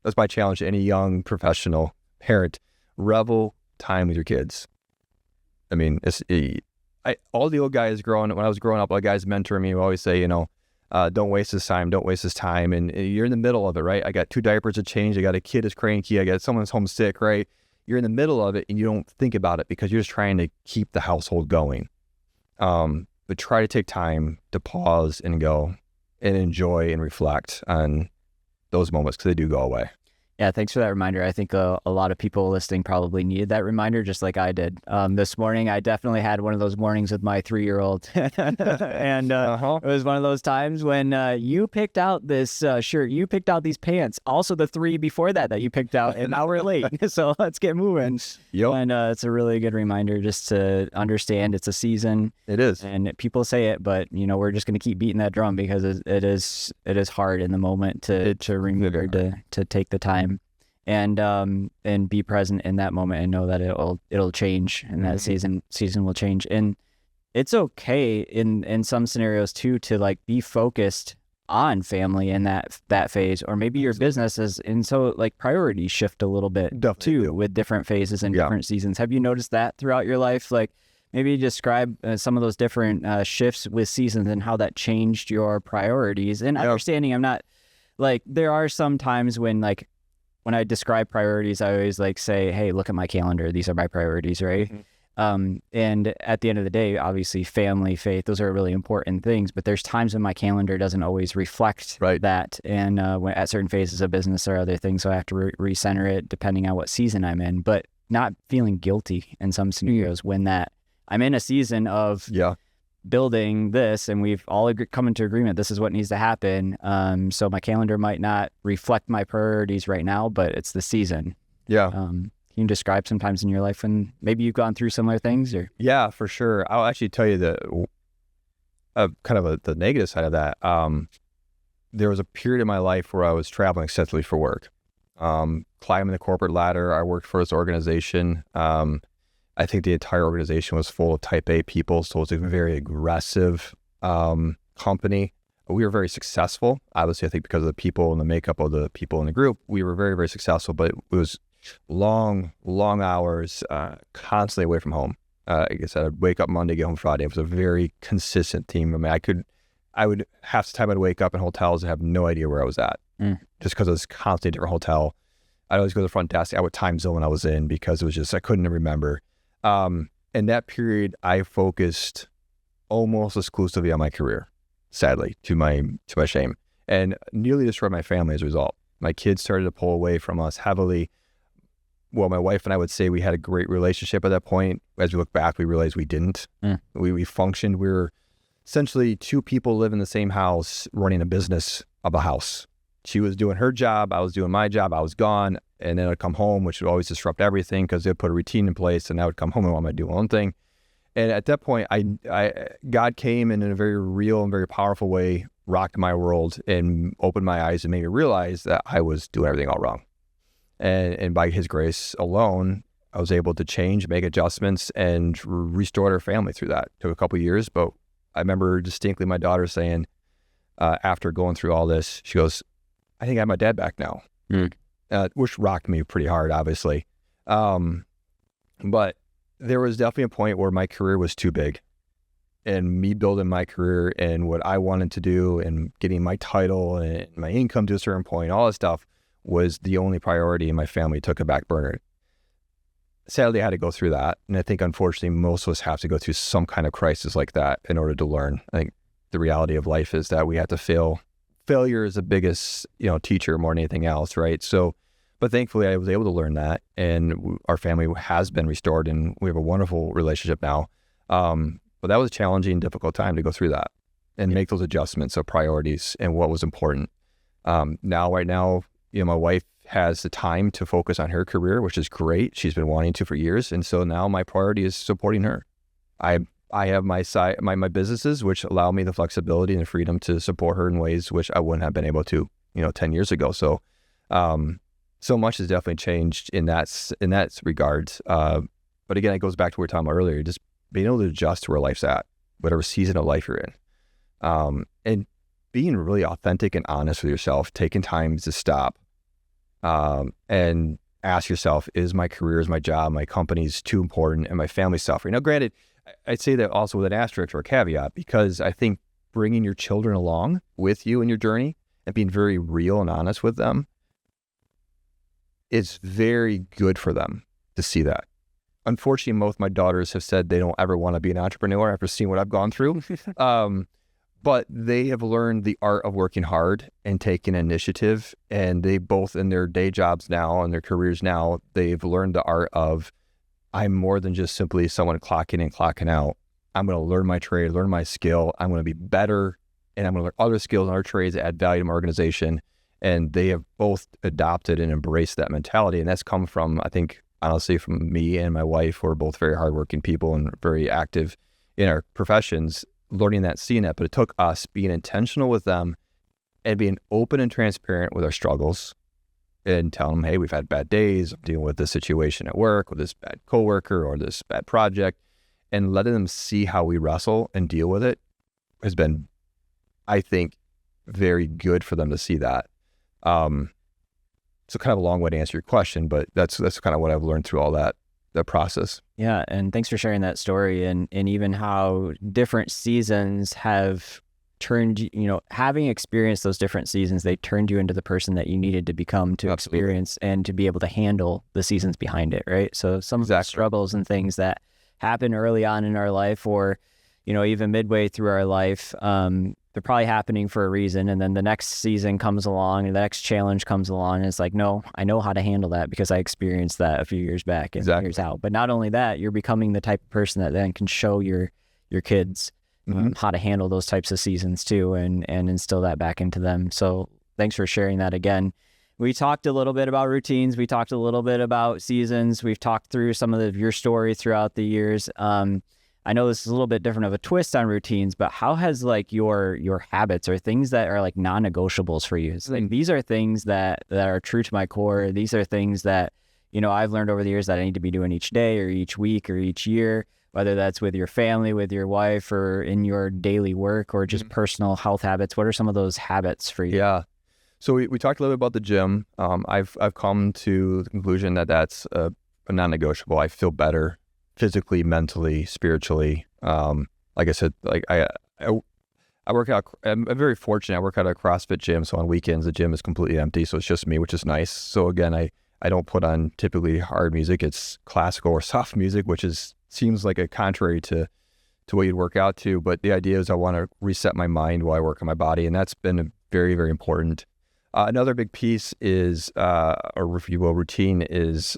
That's my challenge to any young professional parent. Revel time with your kids. I mean, all the old guys when I was growing up, all the guys mentoring me would always say, don't waste this time, don't waste this time. And you're in the middle of it, right? I got 2 diapers to change. I got a kid who's cranky. I got someone's homesick, right? You're in the middle of it and you don't think about it because you're just trying to keep the household going. But try to take time to pause and go and enjoy and reflect on those moments because they do go away. Yeah, thanks for that reminder. I think a lot of people listening probably needed that reminder, just like I did. This morning, I definitely had one of those mornings with my 3-year-old. And it was one of those times when you picked out this shirt, you picked out these pants, also the 3 before that you picked out, and now we're late. So let's get moving. Yep. And it's a really good reminder just to understand it's a season. It is. And people say it, but, we're just going to keep beating that drum because it is hard in the moment to remember to take the time. And be present in that moment and know that it'll change and that season will change. And it's okay in some scenarios too to be focused on family in that phase, or maybe your business is, and so priorities shift a little bit too with different phases and different seasons. Have you noticed that throughout your life? Maybe describe some of those different shifts with seasons and how that changed your priorities. And understanding, I'm not there are some times when I describe priorities, I always say, hey, look at my calendar. These are my priorities, right? Mm-hmm. And at the end of the day, obviously family, faith, those are really important things, but there's times when my calendar doesn't always reflect that. And when at certain phases of business or other things, so I have to recenter it depending on what season I'm in, but not feeling guilty in some scenarios when I'm in a season of building this and we've all come into agreement this is what needs to happen, so my calendar might not reflect my priorities right now, but it's the season. Can you describe sometimes in your life when maybe you've gone through similar things? Or for sure. I'll actually tell you the negative side of that. There was a period in my life where I was traveling extensively for work, climbing the corporate ladder. I worked for this organization. I think the entire organization was full of type A people, so it was a very aggressive company. We were very successful. Obviously, I think because of the people and the makeup of the people in the group, we were very, very successful, but it was long hours, constantly away from home. Like I said, I'd wake up Monday, get home Friday. It was a very consistent team. I mean, I would half the time I'd wake up in hotels and have no idea where I was at, just because it was constantly a different hotel. I'd always go to the front desk at what time zone I was in because it was just, I couldn't remember. In that period, I focused almost exclusively on my career, sadly, to my shame, and nearly destroyed my family as a result. My kids started to pull away from us heavily. Well, my wife and I would say we had a great relationship at that point. As we look back, we realized we didn't. We functioned. We were essentially 2 people living in the same house, running a business of a house. She was doing her job. I was doing my job. I was gone. And then I'd come home, which would always disrupt everything because they'd put a routine in place, and I would come home and want to do my own thing. And at that point, God came in a very real and very powerful way rocked my world and opened my eyes and made me realize that I was doing everything all wrong. And by his grace alone, I was able to change, make adjustments, and restore our family through that. It took a couple of years, but I remember distinctly my daughter saying, after going through all this, she goes, I think I have my dad back now, which rocked me pretty hard, obviously. But there was definitely a point where my career was too big, and me building my career and what I wanted to do and getting my title and my income to a certain point, all that stuff was the only priority, and my family took a back burner. Sadly, I had to go through that. And I think, unfortunately, most of us have to go through some kind of crisis like that in order to learn. I think the reality of life is that we have to fail. Failure is the biggest, teacher more than anything else, right? So, but thankfully, I was able to learn that, and our family has been restored, and we have a wonderful relationship now. But that was a challenging, difficult time to go through that and make those adjustments of priorities and what was important. Right now, my wife has the time to focus on her career, which is great. She's been wanting to for years. And so now my priority is supporting her. I have my businesses, which allow me the flexibility and the freedom to support her in ways which I wouldn't have been able to, 10 years ago. So, so much has definitely changed in that regard. But again, it goes back to what we were talking about earlier, just being able to adjust to where life's at, whatever season of life you're in. And being really authentic and honest with yourself, taking time to stop, and ask yourself, is my career, is my job, my company's too important, and my family suffering? Now, granted, I'd say that also with an asterisk or a caveat, because I think bringing your children along with you in your journey and being very real and honest with them is very good for them to see that. Unfortunately, most of my daughters have said they don't ever want to be an entrepreneur after seeing what I've gone through. But they have learned the art of working hard and taking initiative. And they both, in their day jobs now and their careers now, they've learned the art of, I'm more than just simply someone clocking in and clocking out. I'm going to learn my trade, learn my skill. I'm going to be better, and I'm going to learn other skills and other trades that add value to my organization. And they have both adopted and embraced that mentality. And that's come from, I think, honestly, from me and my wife, who are both very hardworking people and very active in our professions, learning that, seeing that. But it took us being intentional with them and being open and transparent with our struggles and telling them, hey, we've had bad days, I'm dealing with this situation at work, with this bad coworker or this bad project, and letting them see how we wrestle and deal with it has been, I think, very good for them to see that. So kind of a long way to answer your question, but that's kind of what I've learned through all that process. Yeah. And thanks for sharing that story, and even how different seasons have turned, having experienced those different seasons, they turned you into the person that you needed to become to experience and to be able to handle the seasons behind it. Right. So some of the struggles and things that happen early on in our life, or, even midway through our life, they're probably happening for a reason. And then the next season comes along and the next challenge comes along, and it's like, no, I know how to handle that because I experienced that a few years back and years out. But not only that, you're becoming the type of person that then can show your kids how to handle those types of seasons too, and instill that back into them. So thanks for sharing that again. We talked a little bit about routines. We talked a little bit about seasons. We've talked through some of your story throughout the years. I know this is a little bit different of a twist on routines, but how has your habits or things that are like non-negotiables for you? It's like, these are things that are true to my core. These are things that, I've learned over the years that I need to be doing each day or each week or each year, whether that's with your family, with your wife, or in your daily work, or just personal health habits. What are some of those habits for you? Yeah. So we talked a little bit about the gym. I've come to the conclusion that that's a non-negotiable. I feel better physically, mentally, spiritually. Like I said, like I work out. I'm very fortunate. I work out at a CrossFit gym, so on weekends the gym is completely empty, so it's just me, which is nice. So again, I don't put on typically hard music. It's classical or soft music, which seems like a contrary to what you'd work out to. But the idea is I want to reset my mind while I work on my body, and that's been very, very important. Another big piece is, or if you will, routine is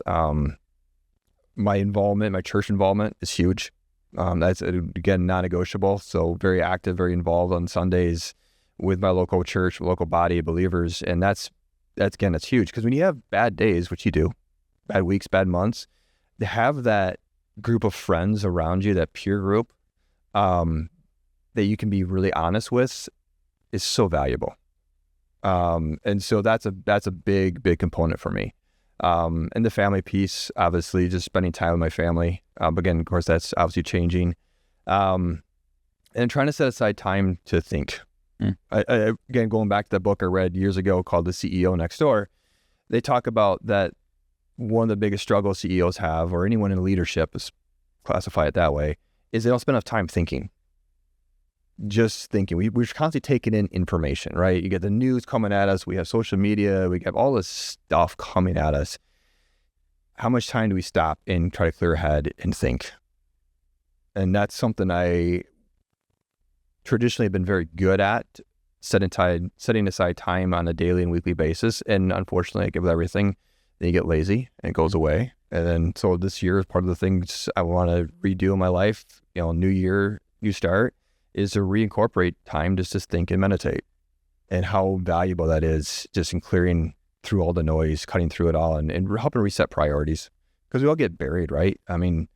my involvement. My church involvement is huge. That's, again, non-negotiable. So very active, very involved on Sundays with my local church, local body of believers. And that's huge, because when you have bad days, which you do, bad weeks, bad months, to have that group of friends around you, that peer group, that you can be really honest with, is so valuable. And so that's a big component for me. And the family piece, obviously, just spending time with my family. Again, of course, that's obviously changing. And trying to set aside time to think. Again, going back to the book I read years ago called The CEO Next Door, they talk about that one of the biggest struggles CEOs have, or anyone in leadership, is classify it that way, is they don't spend enough time thinking. Just thinking. We're constantly taking in information, right? You get the news coming at us. We have social media. We have all this stuff coming at us. How much time do we stop and try to clear our head and think? And that's something I traditionally have been very good at, setting aside time on a daily and weekly basis. And unfortunately, I give it everything. Then you get lazy and it goes away. And then, so this year is part of the things I want to redo in my life. New year, new start, is to reincorporate time just to think and meditate, and how valuable that is just in clearing through all the noise, cutting through it all, and helping reset priorities. Because we all get buried, right? I mean,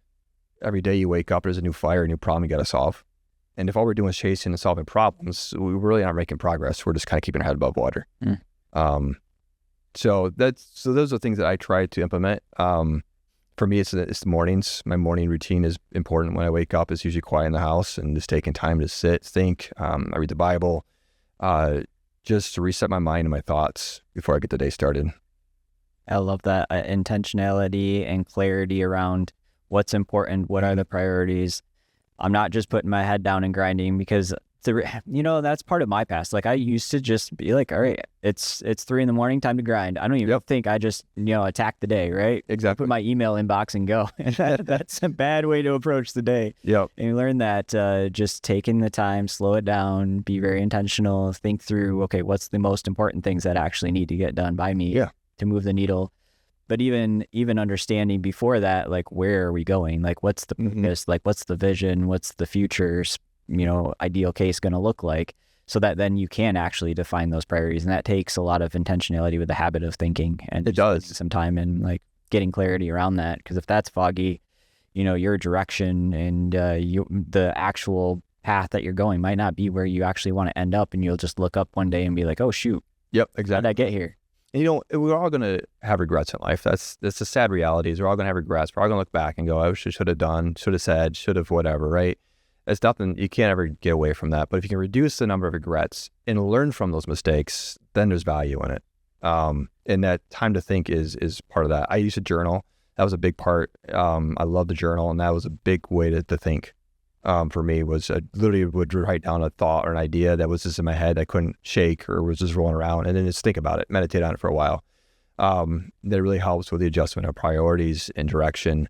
every day you wake up, there's a new fire, a new problem you got to solve. And if all we're doing is chasing and solving problems, we really aren't making progress. We're just kind of keeping our head above water. So those are things that I try to implement. For me, it's the mornings. My morning routine is important. When I wake up, it's usually quiet in the house and just taking time to sit, think. I read the Bible, just to reset my mind and my thoughts before I get the day started. I love that intentionality and clarity around what's important, what are the priorities. I'm not just putting my head down and grinding, because that's part of my past. Like, I used to just be like, all right, it's 3 a.m, time to grind. I don't even think, I just, attack the day, right? Exactly. Put my email inbox and go. And that's a bad way to approach the day. Yep. And you learn that just taking the time, slow it down, be very intentional, think through, okay, what's the most important things that actually need to get done by me to move the needle. But even understanding before that, like, where are we going? Like, what's the purpose? Like, what's the vision? What's the future, ideal case going to look like? So that then you can actually define those priorities. And that takes a lot of intentionality with the habit of thinking. And it does some time in like getting clarity around that. Because if that's foggy, your direction and the actual path that you're going might not be where you actually want to end up. And you'll just look up one day and be like, oh, shoot. Yep, exactly. How did I get here? And, we're all going to have regrets in life. That's the sad reality, is we're all going to have regrets. We're all going to look back and go, I should have done, should have said, should have whatever, right? It's nothing, you can't ever get away from that. But if you can reduce the number of regrets and learn from those mistakes, then there's value in it. And that time to think is part of that. I used to journal. That was a big part. I love the journal, and that was a big way to think. For me, was I literally would write down a thought or an idea that was just in my head I couldn't shake or was just rolling around, and then just think about it, meditate on it for a while. That really helps with the adjustment of priorities and direction.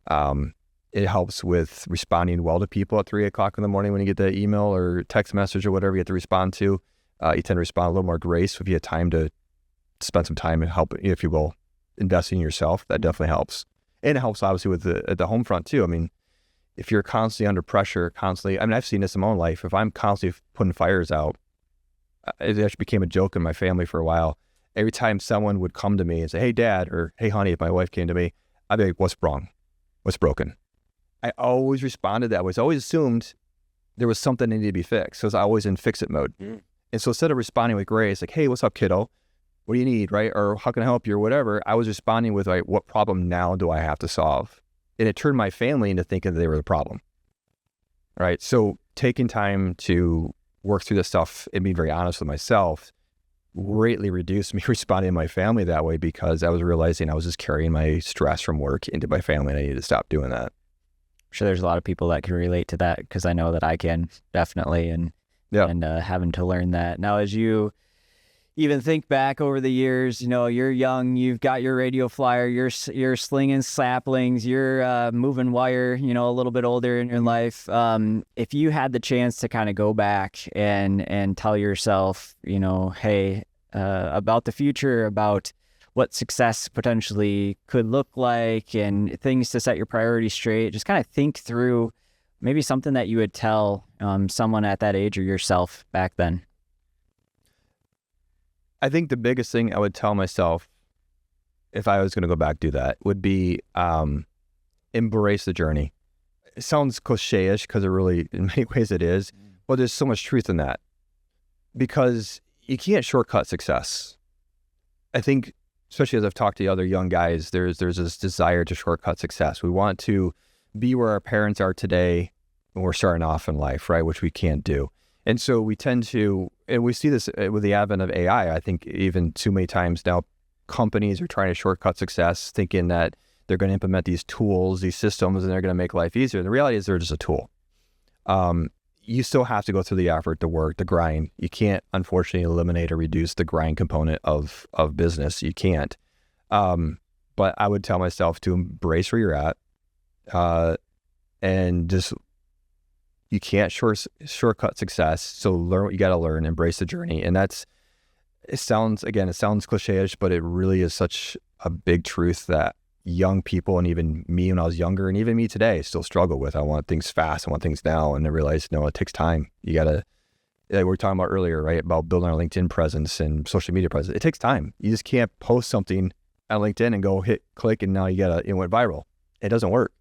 It helps with responding well to people at 3 o'clock in the morning when you get that email or text message or whatever you have to respond to. You tend to respond a little more grace if you have time to spend some time and help, if you will, investing in yourself. That definitely helps. And it helps obviously with the home front too. I mean, if you're constantly under pressure, I've seen this in my own life. If I'm constantly putting fires out, it actually became a joke in my family for a while. Every time someone would come to me and say, hey, Dad, or hey, honey, if my wife came to me, I'd be like, what's wrong? What's broken? I always responded that way. I always assumed there was something that needed to be fixed. So I was always in fix-it mode. And so instead of responding with grace, like, hey, what's up, kiddo? What do you need, right? Or how can I help you or whatever, I was responding with, like, what problem now do I have to solve? And it turned my family into thinking that they were the problem, right? So taking time to work through this stuff and being very honest with myself greatly reduced me responding to my family that way, because I was realizing I was just carrying my stress from work into my family, and I needed to stop doing that. I'm sure there's a lot of people that can relate to that, because I know that I can, definitely, and having to learn that. Now, as you even think back over the years, you're young, you've got your radio flyer, you're slinging saplings, you're moving wire, a little bit older in your life. If you had the chance to kind of go back and tell yourself, hey, about the future, about what success potentially could look like and things to set your priorities straight, just kind of think through maybe something that you would tell someone at that age or yourself back then. I think the biggest thing I would tell myself, if I was going to go back do that, would be embrace the journey. It sounds cliche-ish, because it really, in many ways it is, but there's so much truth in that. because you can't shortcut success. I think, especially as I've talked to other young guys, there's this desire to shortcut success. We want to be where our parents are today when we're starting off in life, right? Which we can't do. And so we tend to, and we see this with the advent of AI, I think even too many times now, companies are trying to shortcut success, thinking that they're going to implement these tools, these systems, and they're going to make life easier. The reality is they're just a tool. You still have to go through the effort, the work, the grind. You can't, unfortunately, eliminate or reduce the grind component of business. You can't. But I would tell myself to embrace where you're at, and just, you can't shortcut success. So learn what you got to learn, embrace the journey. And it sounds cliche-ish, but it really is such a big truth that young people, and even me when I was younger, and even me today, still struggle with. I want things fast, I want things now, and I realize, no, it takes time. You gotta, like we were talking about earlier, right, about building our LinkedIn presence and social media presence. It takes time. You just can't post something on LinkedIn and go click, and now it went viral. It doesn't work.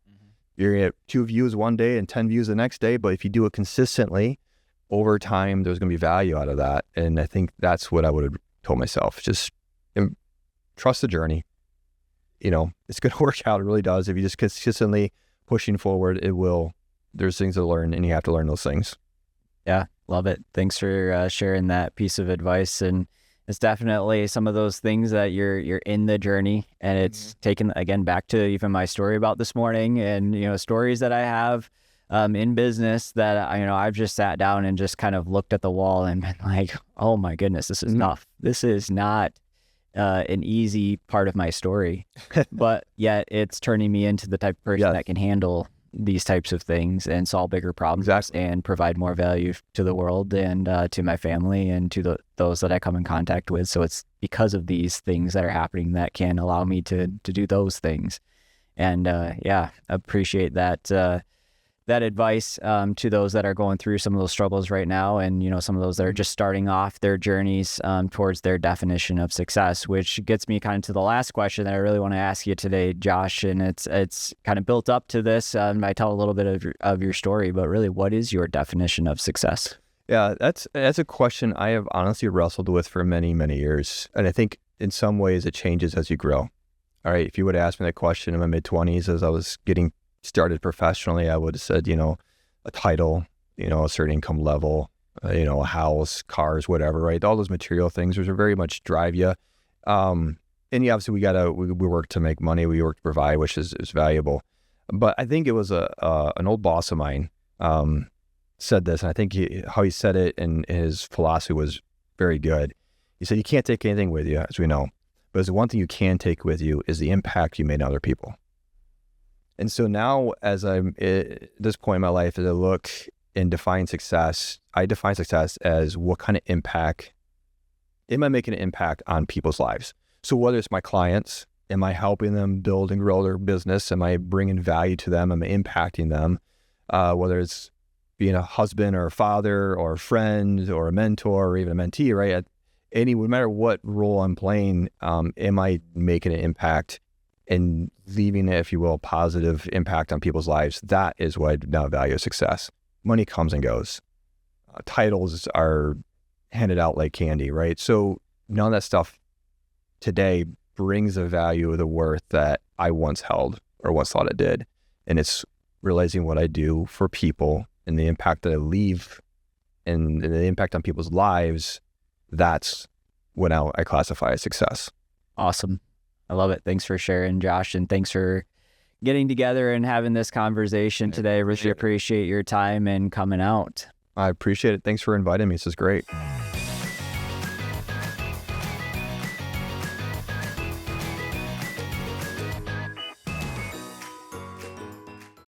You're gonna get 2 views one day and 10 views the next day, but if you do it consistently over time, there's gonna be value out of that. And I think that's what I would have told myself. Just trust the journey. It's going to work out. It really does. If you just consistently pushing forward, it will. There's things to learn, and you have to learn those things. Yeah, love it. Thanks for sharing that piece of advice. And it's definitely some of those things that you're in the journey, and it's taken, again, back to even my story about this morning, and stories that I have in business that I've just sat down and just kind of looked at the wall and been like, oh my goodness, this is tough. This is not an easy part of my story, but yet it's turning me into the type of person that can handle these types of things and solve bigger problems and provide more value to the world and to my family and to those that I come in contact with. So it's because of these things that are happening that can allow me to do those things. And appreciate that advice to those that are going through some of those struggles right now, and some of those that are just starting off their journeys towards their definition of success, which gets me kind of to the last question that I really want to ask you today, Josh. And it's kind of built up to this. I tell a little bit of your story, but really, what is your definition of success? Yeah, that's a question I have honestly wrestled with for many, many years, and I think in some ways it changes as you grow. All right, if you would ask me that question in my mid-20s as I was getting started professionally, I would have said, a title, a certain income level, a house, cars, whatever, right? All those material things, which are very much drive you. And obviously we work to make money, we work to provide, which is valuable. But I think it was an old boss of mine said this, and I think how he said it and his philosophy was very good. He said, you can't take anything with you, as we know, but the one thing you can take with you is the impact you made on other people. And so now, as I'm at this point in my life, as I look and define success, I define success as what kind of impact, am I making an impact on people's lives? So whether it's my clients, am I helping them build and grow their business? Am I bringing value to them? Am I impacting them? Whether it's being a husband or a father or a friend or a mentor or even a mentee, right? No matter what role I'm playing, am I making an impact and leaving, if you will, a positive impact on people's lives? That is what I now value as success. Money comes and goes. Titles are handed out like candy, right? So none of that stuff today brings the value or the worth that I once held or once thought it did. And it's realizing what I do for people and the impact that I leave and the impact on people's lives. That's what now I classify as success. Awesome. I love it. Thanks for sharing, Josh, and thanks for getting together and having this conversation today. I really appreciate your time and coming out. I appreciate it. Thanks for inviting me. This is great.